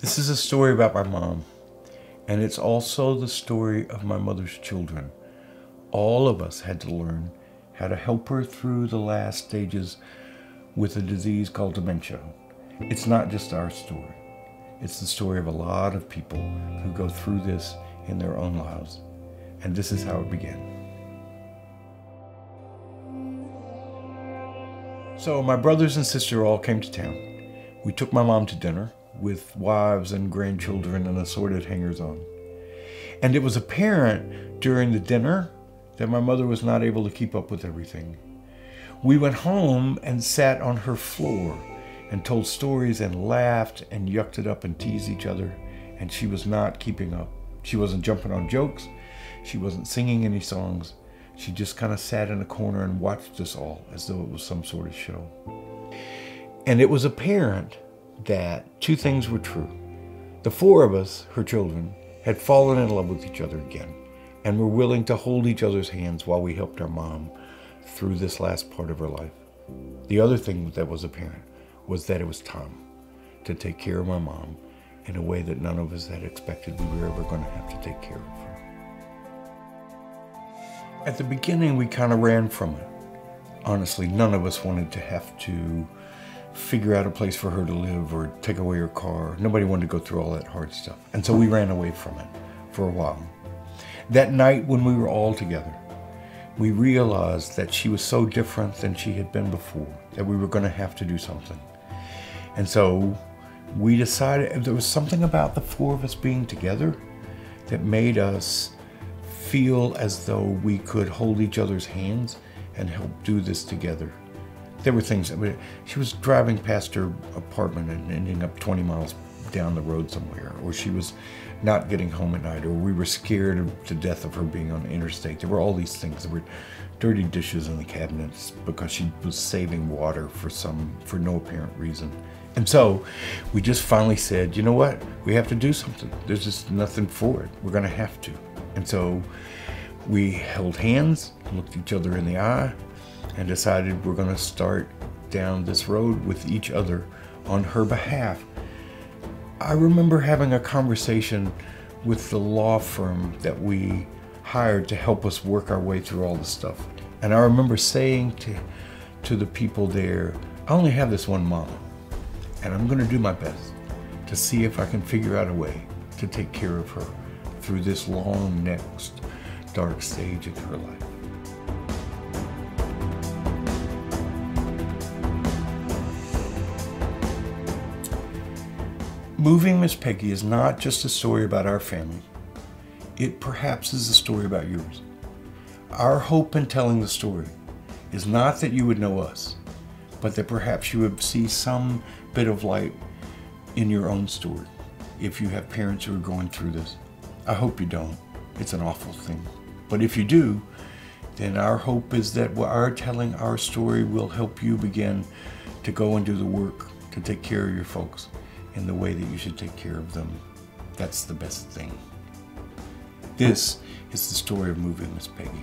This is a story about my mom, and it's also the story of my mother's children. All of us had to learn how to help her through the last stages with a disease called dementia. It's not just our story. It's the story of a lot of people who go through this in their own lives. And this is how it began. So my brothers and sister all came to town. We took my mom to dinner with wives and grandchildren and assorted hangers-on. And it was apparent during the dinner that my mother was not able to keep up with everything. We went home and sat on her floor and told stories and laughed and yucked it up and teased each other, and she was not keeping up. She wasn't jumping on jokes. She wasn't singing any songs. She just kind of sat in a corner and watched us all as though it was some sort of show. And it was apparent that two things were true. The four of us, her children, had fallen in love with each other again and were willing to hold each other's hands while we helped our mom through this last part of her life. The other thing that was apparent was that it was time to take care of my mom in a way that none of us had expected we were ever going to have to take care of her. At the beginning, we kind of ran from it. Honestly, none of us wanted to have to figure out a place for her to live or take away her car. Nobody wanted to go through all that hard stuff. And so we ran away from it for a while. That night when we were all together, we realized that she was so different than she had been before, that we were going to have to do something. And so we decided there was something about the four of us being together that made us feel as though we could hold each other's hands and help do this together. There were things, she was driving past her apartment and ending up 20 miles down the road somewhere, or she was not getting home at night, or we were scared to death of her being on the interstate. There were all these things. There were dirty dishes in the cabinets because she was saving water for no apparent reason. And so we just finally said, you know what? We have to do something. There's just nothing for it. We're going to have to. And so we held hands, looked each other in the eye, and decided we're going to start down this road with each other on her behalf. I remember having a conversation with the law firm that we hired to help us work our way through all this stuff. And I remember saying to the people there, I only have this one mom, and I'm going to do my best to see if I can figure out a way to take care of her through this long next dark stage in her life. Moving Miss Peggy is not just a story about our family. It perhaps is a story about yours. Our hope in telling the story is not that you would know us, but that perhaps you would see some bit of light in your own story if you have parents who are going through this. I hope you don't. It's an awful thing. But if you do, then our hope is that our telling our story will help you begin to go and do the work to take care of your folks in the way that you should take care of them. That's the best thing. This is the story of Moving Miss Peggy.